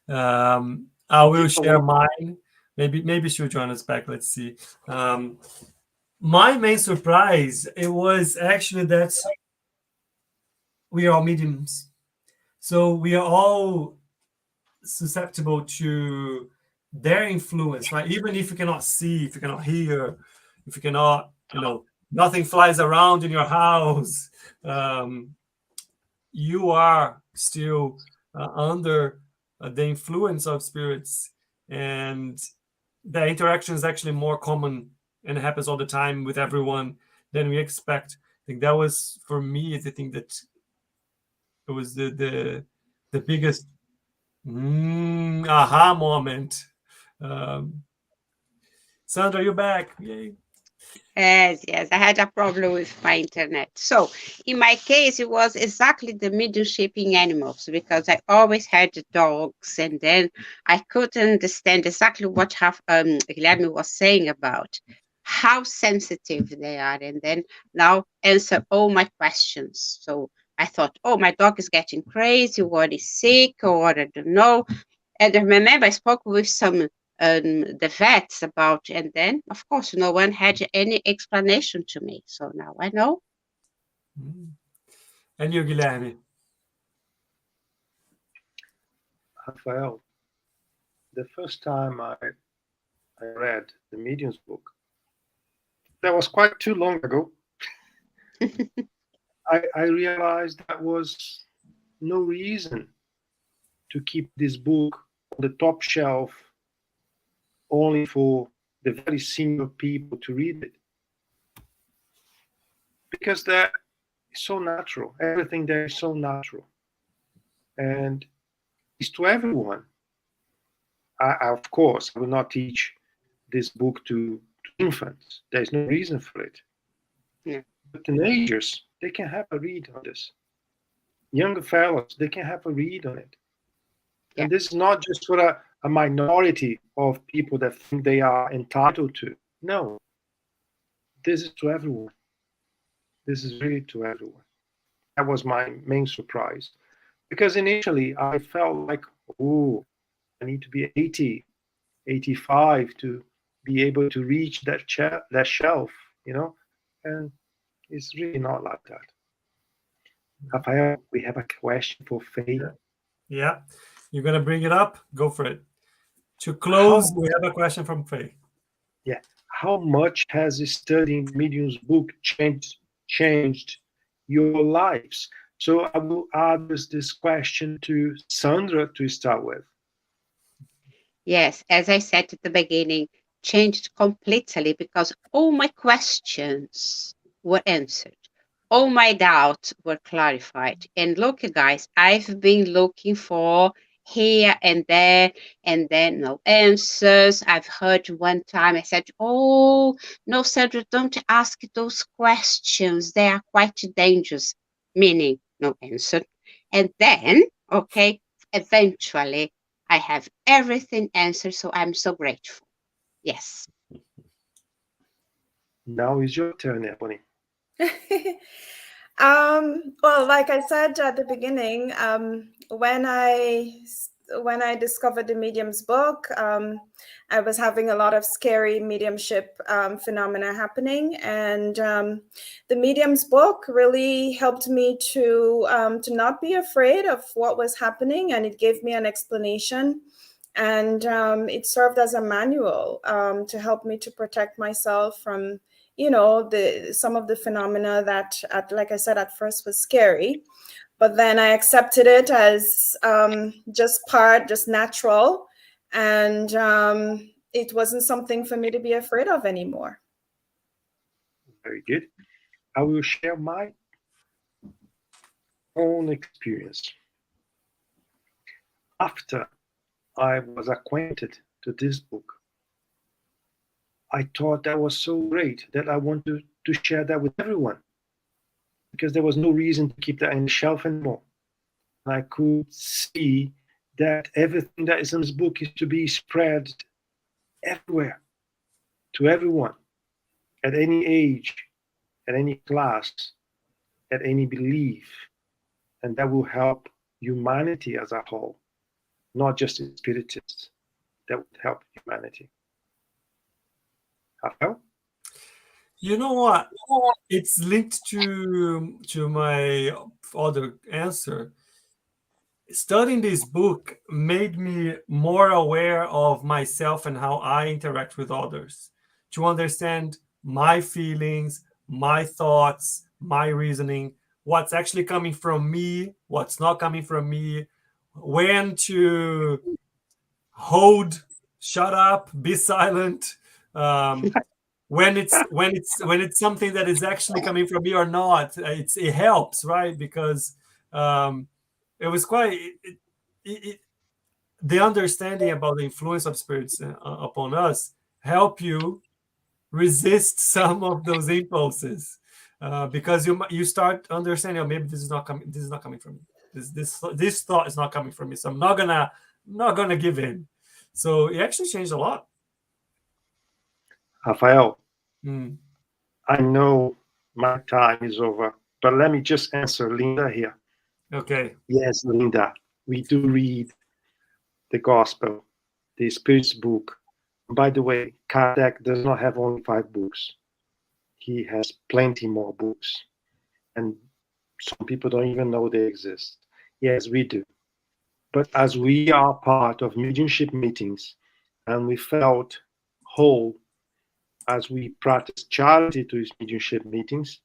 I will share mine. Maybe she'll join us back. Let's see. My main surprise, it was actually that we are all mediums. So we are all susceptible to their influence, right? Even if you cannot see, if you cannot hear, if you cannot, nothing flies around in your house, you are still under the influence of spirits, and the interaction is actually more common and it happens all the time with everyone than we expect. I think that was, for me, I think that it was the biggest aha moment. Sandra, you're back. Yay. Yes, I had a problem with my internet. So in my case, it was exactly the mediumship in animals, because I always had dogs, and then I couldn't understand exactly what Guilherme was saying about how sensitive they are, and then now answer all my questions. So I thought, oh, my dog is getting crazy, or is sick, or I don't know. And I remember I spoke with some the vets about, and then of course no one had any explanation to me. So now I know. And you, Guilherme? Rafael, the first time I read the Medium's book, that was quite too long ago. I realized that was no reason to keep this book on the top shelf only for the very senior people to read it. Because that is so natural. Everything there is so natural. And it's to everyone. Of course, I will not teach this book to infants. There's no reason for it. Yeah. But teenagers, they can have a read on this. Younger fellows, they can have a read on it. Yeah. And this is not just for a minority of people that think they are entitled to. No. This is to everyone. This is really to everyone. That was my main surprise. Because initially I felt like, oh, I need to be 80, 85 to be able to reach that shelf, and it's really not like that. Rafael, we have a question for Faye. Yeah, you're going to bring it up? Go for it. To close, we have a question from Faye. Yeah. How much has studying Medium's book changed your lives? So I will address this question to Sandra to start with. Yes, as I said at the beginning, changed completely, because all my questions were answered. All my doubts were clarified. And look, guys, I've been looking for here and there, and then no answers. I've heard one time I said, oh, no, Sandra, don't ask those questions. They are quite dangerous, meaning no answer. And then, okay, eventually I have everything answered, so I'm so grateful. Yes. Now is your turn, Ebony. Well, like I said at the beginning, when I discovered the Medium's book, I was having a lot of scary mediumship phenomena happening, and the Medium's book really helped me to not be afraid of what was happening, and it gave me an explanation, and it served as a manual to help me to protect myself from some of the phenomena that, like I said, at first was scary, but then I accepted it as just natural, and it wasn't something for me to be afraid of anymore. Very good. I will share my own experience. After I was acquainted to this book, I thought that was so great that I wanted to share that with everyone, because there was no reason to keep that in the shelf anymore. And I could see that everything that is in this book is to be spread everywhere, to everyone. at any age, at any class, at any belief, and that will help humanity as a whole, not just the Spiritists. That would help humanity. Rafael? You know what? It's linked to my other answer. Studying this book made me more aware of myself and how I interact with others, to understand my feelings, my thoughts, my reasoning, what's actually coming from me, what's not coming from me, when to hold, shut up, be silent, when it's something that is actually coming from me or not. It helps, right? Because it was quite the understanding about the influence of spirits upon us help you resist some of those impulses, because you start understanding, oh, maybe this is not coming from me. This thought is not coming from me, so I'm not gonna give in. So it actually changed a lot. Rafael, Mm. I know my time is over, but let me just answer Linda here. Okay. Yes, Linda, we do read the Gospel, the Spirit's book. By the way, Kardec does not have only 5 books. He has plenty more books. And some people don't even know they exist. Yes, we do. But as we are part of mediumship meetings, and we felt whole as we practice charity to these mediumship meetings,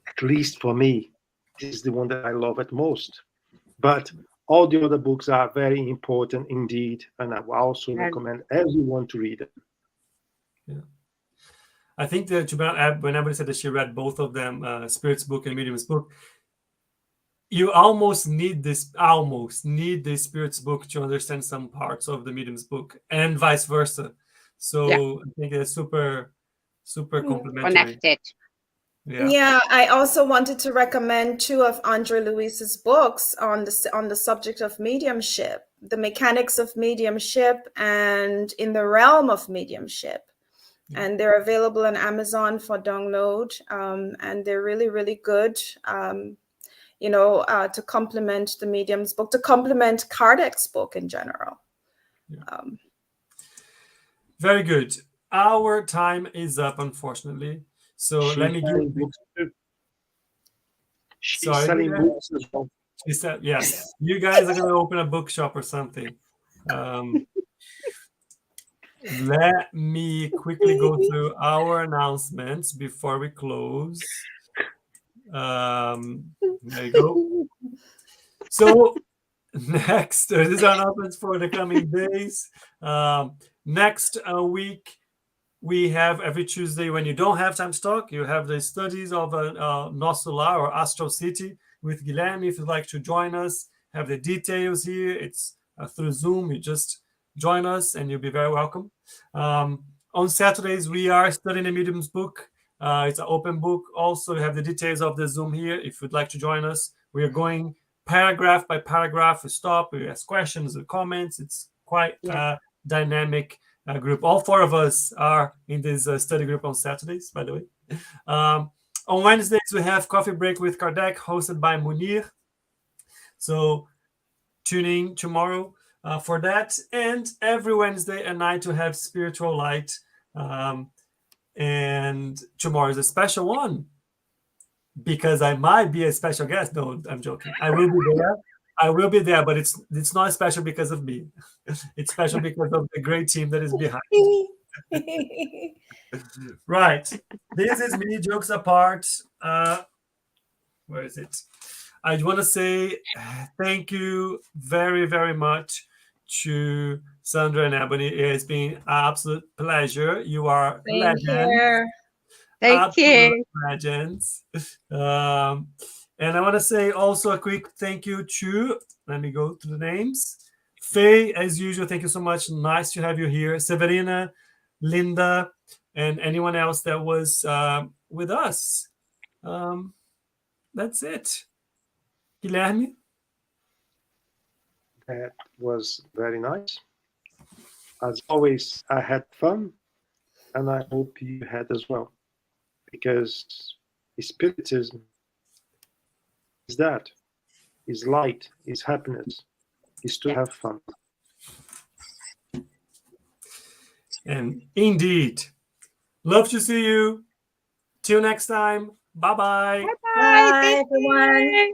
at least for me, this is the one that I love at most. But all the other books are very important indeed, and I will also recommend everyone to read them. Yeah. I think that when everybody said that she read both of them, Spirit's book and Medium's book, you almost need the Spirit's book to understand some parts of the Medium's book, and vice versa. So I think it's super complementary. Connected. Yeah, I also wanted to recommend 2 of Andre Luis's books on the subject of mediumship, The Mechanics of Mediumship and In the Realm of Mediumship. And they're available on Amazon for download, and they're really, really good, to complement the Medium's book, to complement Kardec's book in general. Very good. Our time is up, unfortunately. So let me give books too. She's Sorry, selling Guilherme? books as well. She said, yes, you guys are going to open a bookshop or something. Let me quickly go through our announcements before we close. There you go. So next, these are announcements for the coming days. Next week, we have every Tuesday, when you don't have time to talk, you have the studies of Nosso Lar or Astral City with Guilherme. If you'd like to join us, have the details here. It's through Zoom. You just join us and you'll be very welcome. On Saturdays, we are studying the Medium's book. It's an open book. Also, you have the details of the Zoom here. If you'd like to join us, we are going paragraph by paragraph. We stop, we ask questions and comments. It's quite dynamic group. All 4 of us are in this study group on Saturdays, by the way. On Wednesdays, we have Coffee Break with Kardec, hosted by Munir. So tune in tomorrow for that. And every Wednesday at night, we have Spiritual Light. And tomorrow is a special one, because I might be a special guest. No, I'm joking. I will be there, but it's not special because of me. It's special because of the great team that is behind. Right. This is me, jokes apart. Where is it? I want to say thank you very, very much to Sandra and Ebony. It has been an absolute pleasure. You are legends. Thank you. Legends. And I want to say also a quick thank you to, let me go to the names. Faye, as usual, thank you so much. Nice to have you here. Severina, Linda, and anyone else that was with us. That's it. Guilherme? That was very nice. As always, I had fun. and I hope you had as well, because Spiritism is that, is light, is happiness, is to have fun. And indeed, love to see you. Till next time. Bye-bye. Bye, everyone.